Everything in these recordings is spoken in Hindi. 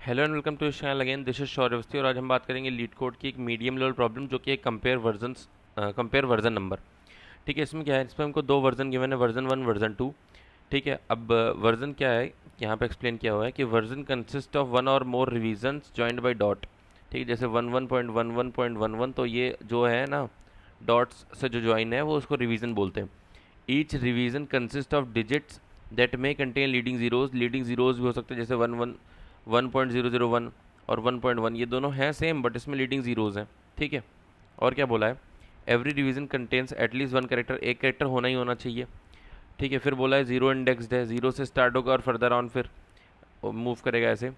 Hello and welcome to channel again. This is Shaurya Awasthi और आज हम बात करेंगे लीड कोड की एक मीडियम लेवल प्रॉब्लम जो कि एक कंपेयर वर्जन नंबर। ठीक है, इसमें क्या है, इसमें हमको दो वर्जन गिवन है, वर्जन 1 वर्जन 2। ठीक है, अब वर्जन क्या है यहाँ पे एक्सप्लेन किया हुआ है कि वर्जन कंसिस्ट ऑफ वन और मोर रिवीजन्स जॉइंड बाय डॉट। ठीक है, जैसे 11.11.11 तो ये जो है ना डॉट्स से जो ज्वाइन है वो उसको रिवीजन बोलते हैं। Each revision consist of digits that may contain leading zeros भी हो सकते हैं, जैसे 1.001 और 1.1 ये दोनों हैं सेम बट इसमें लीडिंग जीरोज हैं। ठीक है, और क्या बोला है, every division contains at least one character, एक करेक्टर होना ही होना चाहिए। ठीक है, फिर बोला है जीरो इंडेक्सड है, जीरो से स्टार्ट होगा और फर्दर ऑन फिर मूव करेगा ऐसे।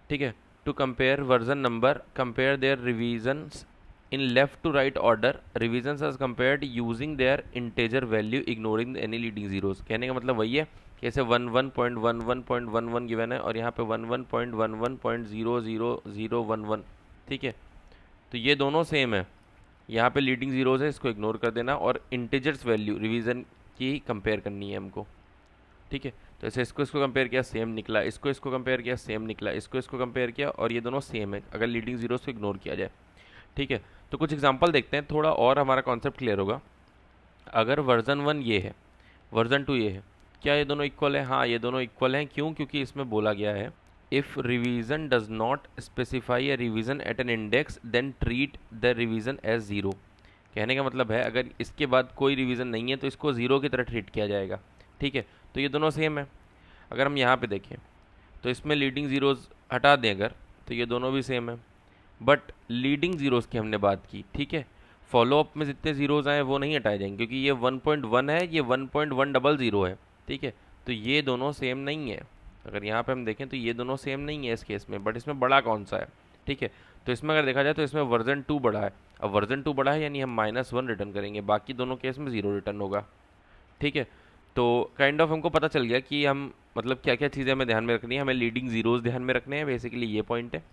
ठीक है, to compare version number compare their revisions in left to right order, revisions as compared using their integer value ignoring any leading zeros. कहने का मतलब वही है कि ऐसे 11.11.11 गिवन है और यहाँ पे 11.11.000011। ठीक है, तो ये दोनों सेम है, यहाँ पे लीडिंग जीरोज है, इसको इग्नोर कर देना और इंटीजर्स वैल्यू रिवीजन की कंपेयर करनी है हमको। ठीक है, तो ऐसे इसको इसको कंपेयर किया सेम निकला, इसको इसको कंपेयर किया सेम निकला, इसको इसको कंपेयर किया और ये दोनों सेम है अगर लीडिंग जीरोज को इग्नोर किया जाए। ठीक है, तो कुछ एग्जांपल देखते हैं, थोड़ा और हमारा कॉन्सेप्ट क्लियर होगा। अगर वर्जन 1 ये है, वर्जन 2 ये है, क्या ये दोनों इक्वल है? हाँ, ये दोनों इक्वल हैं। क्यों? क्योंकि इसमें बोला गया है if revision does not specify a revision at an index then treat the revision as zero. कहने का मतलब है अगर इसके बाद कोई रिवीजन नहीं है तो इसको ज़ीरो की तरह ट्रीट किया जाएगा। ठीक है, तो ये दोनों सेम है। अगर हम यहाँ पे देखें तो इसमें लीडिंग ज़ीरोज़ हटा दें अगर, तो ये दोनों भी सेम है, बट लीडिंग ज़ीरोज़ की हमने बात की। ठीक है, फॉलो अप में जितने ज़ीरोज़ आए वो नहीं हटाए जाएंगे क्योंकि ये 1.1 है, ये 1.100 है। ठीक है, तो ये दोनों सेम नहीं है। अगर यहाँ पे हम देखें तो ये दोनों सेम नहीं है इस केस में, बट इसमें बड़ा कौन सा है? ठीक है, तो इसमें अगर देखा जाए तो इसमें वर्जन 2 बड़ा है। अब वर्जन 2 बड़ा है यानी हम -1 रिटर्न करेंगे, बाकी दोनों केस में 0 रिटर्न होगा। ठीक है, तो काइंड ऑफ हमको पता चल गया कि हम मतलब क्या क्या चीज़ें हमें ध्यान में रखनी है। हमें लीडिंग ज़ीरोज़ ध्यान में रखने हैं, बेसिकली ये पॉइंट है।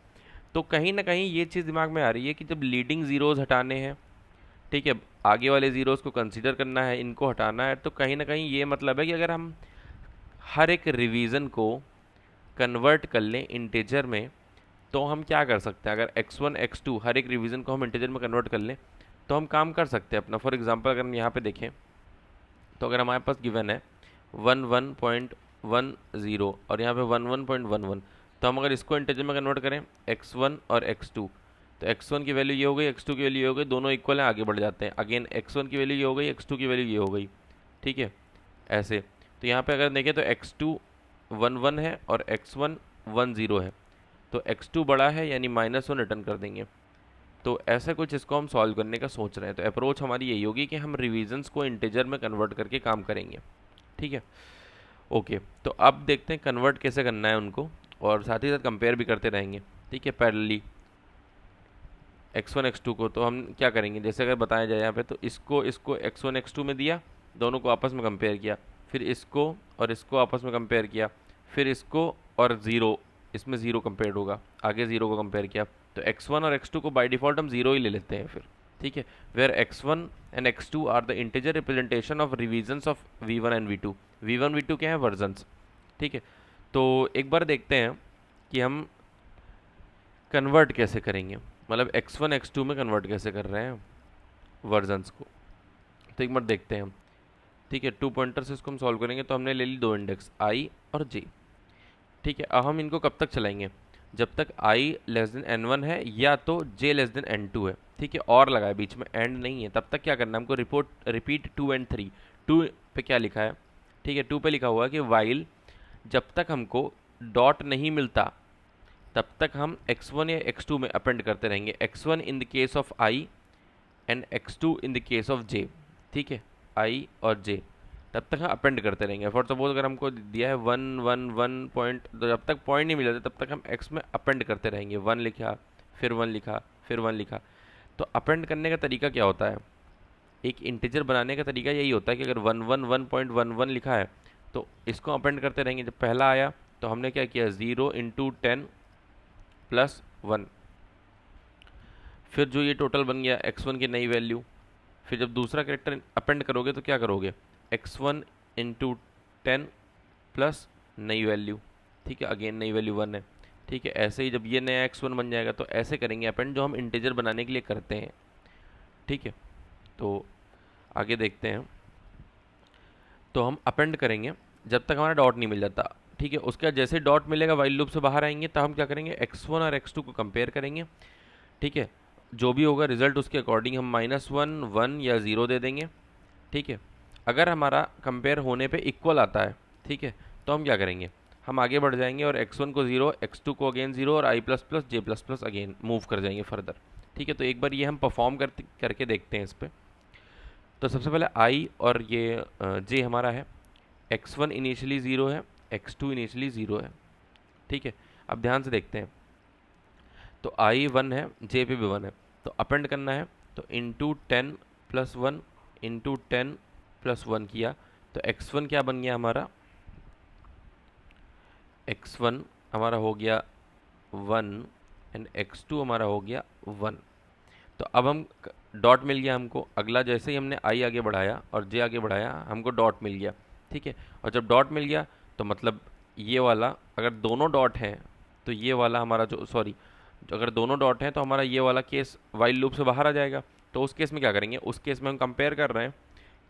तो कहीं ना कहीं ये चीज़ दिमाग में आ रही है कि जब लीडिंग ज़ीरोज़ हटाने हैं, ठीक है, आगे वाले ज़ीरोज़ को कंसीडर करना है, इनको हटाना है, तो कहीं ना कहीं ये मतलब है कि अगर हम हर एक रिवीजन को कन्वर्ट कर लें इंटीजर में तो हम क्या कर सकते हैं। अगर x1 x2 हर एक रिवीजन को हम इंटीजर में कन्वर्ट कर लें तो हम काम कर सकते हैं अपना। फॉर एग्जांपल अगर हम यहाँ पे देखें तो अगर हमारे पास गिवन है 11.10 और यहाँ पे 11.11, तो हम अगर इसको इंटीजर में कन्वर्ट करें x1 और x2, तो x1 की वैल्यू ये हो गई, x2 की वैल्यू ये हो गई, दोनों इक्वल हैं, आगे बढ़ जाते हैं। अगेन x1 की वैल्यू ये हो गई, x2 की वैल्यू ये हो गई। ठीक है, ऐसे। तो यहाँ पे अगर देखें तो x2 11 है और x1 10 है, तो x2 बड़ा है यानी -1 रिटर्न कर देंगे। तो ऐसा कुछ इसको हम सॉल्व करने का सोच रहे हैं, तो अप्रोच हमारी यही होगी कि हम रिवीजन्स को इंटीजर में कन्वर्ट करके काम करेंगे। ठीक है, ओके, तो अब देखते हैं कन्वर्ट कैसे करना है उनको और साथ ही साथ कंपेयर भी करते रहेंगे। ठीक है, पैरेलली x1 x2 को। तो हम क्या करेंगे, जैसे अगर बताया जाए यहाँ पे, तो इसको इसको x1 x2 में दिया, दोनों को आपस में कंपेयर किया, फिर इसको और इसको आपस में कंपेयर किया, फिर इसको और ज़ीरो, इसमें ज़ीरो कंपेयर होगा, आगे ज़ीरो को कंपेयर किया, तो x1 और x2 को बाय डिफ़ॉल्ट हम ज़ीरो ही ले लेते हैं फिर। ठीक है, where x1 and x2 are the integer representation of revisions of v1 and v2। v1 v2 क्या है? वर्जन्स। ठीक है, तो एक बार देखते हैं कि हम कन्वर्ट कैसे करेंगे, मतलब x1 x2 में कन्वर्ट कैसे कर रहे हैं वर्जन्स को। तो एक बार देखते हैं हम। ठीक है, 2 पॉइंटर से इसको हम सॉल्व करेंगे, तो हमने ले ली दो इंडेक्स i और j। ठीक है, अब हम इनको कब तक चलाएंगे? जब तक i लेस देन n1 है या तो j लेस देन n2 है। ठीक है, और लगा है बीच में, एंड नहीं है, तब तक क्या करना है हमको, रिपीट 2 एंड 3। 2 पे क्या लिखा है? ठीक है, 2 पे लिखा हुआ है कि वाइल जब तक हमको डॉट नहीं मिलता तब तक हम x1 या x2 में अपेंड करते रहेंगे, x1 in the case of i and x2 in the case of j। ठीक है, i और j तब तक हम अपेंड करते रहेंगे। फॉर सपोज अगर हमको दिया है 1 पॉइंट, तो जब तक पॉइंट नहीं मिल जाता तब तक हम x में अपेंड करते रहेंगे। 1 लिखा, फिर 1 लिखा, फिर 1 लिखा। तो अपेंड करने का तरीका क्या होता है, एक इंटीजर बनाने का तरीका यही होता है कि अगर 111.11 लिखा है तो इसको अपेंड करते रहेंगे। जब पहला आया तो हमने क्या किया, 0 × 10 + 1, फिर जो ये टोटल बन गया x1 की नई वैल्यू। फिर जब दूसरा कैरेक्टर अपेंड करोगे तो क्या करोगे, x1 × 10 + नई वैल्यू। ठीक है, अगेन नई वैल्यू 1 है। ठीक है, ऐसे ही जब ये नया x1 बन जाएगा तो ऐसे करेंगे अपेंड जो हम इंटीजर बनाने के लिए करते हैं। ठीक है, तो आगे देखते हैं। तो हम अपेंड करेंगे जब तक हमारा डॉट नहीं मिल जाता। ठीक है, उसके बाद जैसे डॉट मिलेगा वाइल लूप से बाहर आएंगे, तब हम क्या करेंगे, x1 और x2 को कंपेयर करेंगे। ठीक है, जो भी होगा रिजल्ट उसके अकॉर्डिंग हम -1, 1 या 0 दे देंगे। ठीक है, अगर हमारा कंपेयर होने पे इक्वल आता है, ठीक है, तो हम क्या करेंगे, हम आगे बढ़ जाएंगे और x1 को 0, x2 को अगेन 0 और i plus plus J plus plus again move कर जाएंगे फर्दर। ठीक है, तो एक बार ये हम परफॉर्म करके देखते हैं इस पर। तो सबसे पहले i और ये j हमारा है, x1 इनिशियली 0 है, x2 इनिशियली 0 है। ठीक है, अब ध्यान से देखते हैं। तो i 1 है, j पे भी 1 है, तो अपेंड करना है। तो इंटू 10 प्लस 1 इंटू 10 प्लस 1 किया, तो x1 क्या बन गया हमारा, x1 हमारा हो गया 1 एंड x2 हमारा हो गया 1। तो अब हम डॉट मिल गया हमको, अगला जैसे ही हमने i आगे बढ़ाया और j आगे बढ़ाया हमको डॉट मिल गया। ठीक है, और जब डॉट मिल गया तो मतलब ये वाला, अगर दोनों डॉट हैं तो ये वाला हमारा जो अगर दोनों डॉट हैं तो हमारा ये वाला केस वाइल लूप से बाहर आ जाएगा। तो उस केस में क्या करेंगे, उस केस में हम कंपेयर कर रहे हैं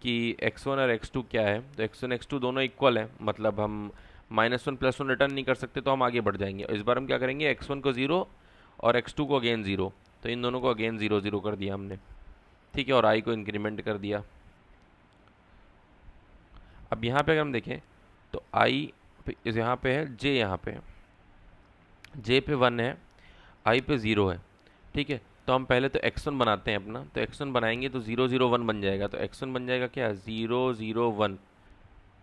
कि x1 और x2 क्या है। तो x1 x2 दोनों इक्वल है, मतलब हम -1 +1 रिटर्न नहीं कर सकते, तो हम आगे बढ़ जाएंगे। इस बार हम क्या करेंगे, x1 को 0 और x2 को अगेन 0, तो इन दोनों को अगेन 0 0 कर दिया हमने। ठीक है, और i को इंक्रीमेंट कर दिया। अब यहाँ पे अगर हम देखें तो i यहाँ पे है, j यहाँ पे है, j पे 1 है, i पे 0 है। ठीक है, तो हम पहले तो x1 बनाते हैं अपना, तो x1 बनाएंगे तो 0 0 1 बन जाएगा। तो x1 बन जाएगा क्या, 0 0 1,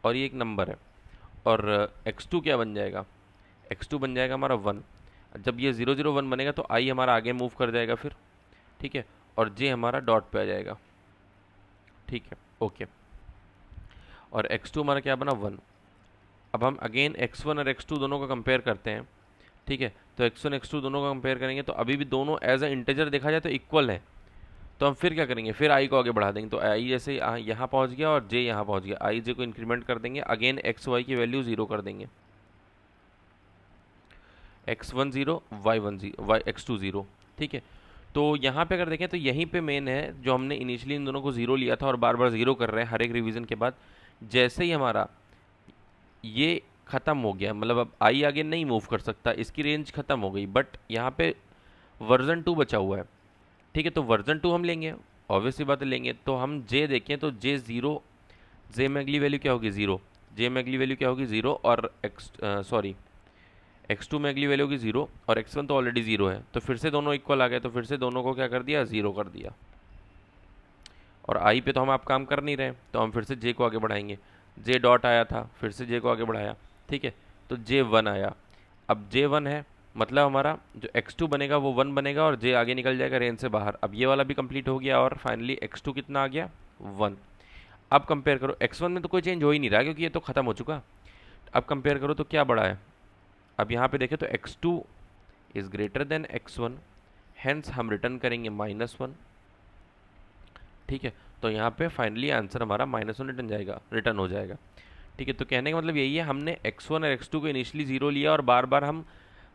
और ये एक नंबर है। और x2 क्या बन जाएगा, x2 बन जाएगा हमारा 1। जब ये 0 0 1 बनेगा तो i हमारा आगे मूव कर जाएगा फिर। ठीक है, और j हमारा डॉट पे आ जाएगा। ठीक है, ओके, और x2 हमारा क्या बना, 1। अब हम अगेन x1 और x2 दोनों को कंपेयर करते हैं। ठीक है, तो x1 x2 दोनों को कंपेयर करेंगे तो अभी भी दोनों एज अ इंटीजर देखा जाए तो इक्वल है। तो हम फिर क्या करेंगे, फिर i को आगे बढ़ा देंगे। तो i जैसे यहाँ पहुँच गया और j यहाँ पहुँच गया, i j को इंक्रीमेंट कर देंगे, अगेन x y की वैल्यू 0 कर देंगे, x1 0 y1 0 x2 0। ठीक है, तो यहाँ पे अगर देखें तो यहीं पे मेन है जो हमने इनिशियली इन दोनों को 0 लिया था और बार बार 0 कर रहे हैं हर एक रिवीजन के बाद। जैसे ही हमारा ये ख़त्म हो गया, मतलब अब आई आगे नहीं मूव कर सकता, इसकी रेंज ख़त्म हो गई, बट यहाँ पे वर्जन 2 बचा हुआ है। ठीक है, तो वर्जन 2 हम लेंगे, ऑब्वियसली बात है लेंगे। तो हम जे देखें तो जे 0, जे में अगली वैल्यू क्या होगी, 0, जे में अगली वैल्यू क्या होगी, 0, और x2 में अगली वैल्यू होगी 0, और x1 तो ऑलरेडी 0 है, तो फिर से दोनों इक्वल आ गए, तो फिर से दोनों को क्या कर दिया, 0 कर दिया। और आई पे तो हम आप काम कर नहीं रहे, तो हम फिर से जे को आगे बढ़ाएंगे। जे डॉट आया था, फिर से जे को आगे बढ़ाया। ठीक है, तो जे 1 आया, अब जे 1 है, मतलब हमारा जो x2 बनेगा वो 1 बनेगा और जे आगे निकल जाएगा रेंज से बाहर। अब ये वाला भी कंप्लीट हो गया और फाइनली x2 कितना आ गया, 1। अब कंपेयर करो, x1 में तो कोई चेंज हो ही नहीं रहा क्योंकि ये तो ख़त्म हो चुका। अब कंपेयर करो तो क्या बड़ा है, अब यहाँ पे देखें तो x2 is greater than x1, hence हम रिटर्न करेंगे -1। ठीक है, तो यहाँ पे फाइनली आंसर हमारा -1 रिटर्न हो जाएगा। ठीक है, तो कहने का मतलब यही है, हमने x1 और x2 को इनिशियली 0 लिया और बार बार हम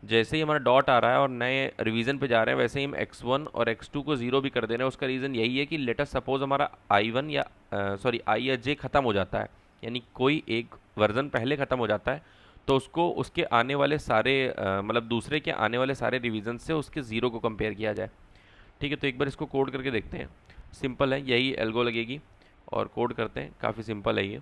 जैसे ही हमारा डॉट आ रहा है और नए रिवीजन पे जा रहे हैं वैसे ही हम x1 और x2 को 0 भी कर दे रहे हैं। उसका रीज़न यही है कि लेटेस्ट सपोज हमारा i1 या i या j ख़त्म हो जाता है, यानी कोई एक वर्जन पहले ख़त्म हो जाता है, तो उसको उसके आने वाले सारे मतलब दूसरे के आने वाले सारे रिवीजन से उसके 0 को कंपेयर किया जाए। ठीक है, तो एक बार इसको कोड करके देखते हैं। सिंपल है, यही एल्गो लगेगी और कोड करते हैं, काफ़ी सिंपल है ये।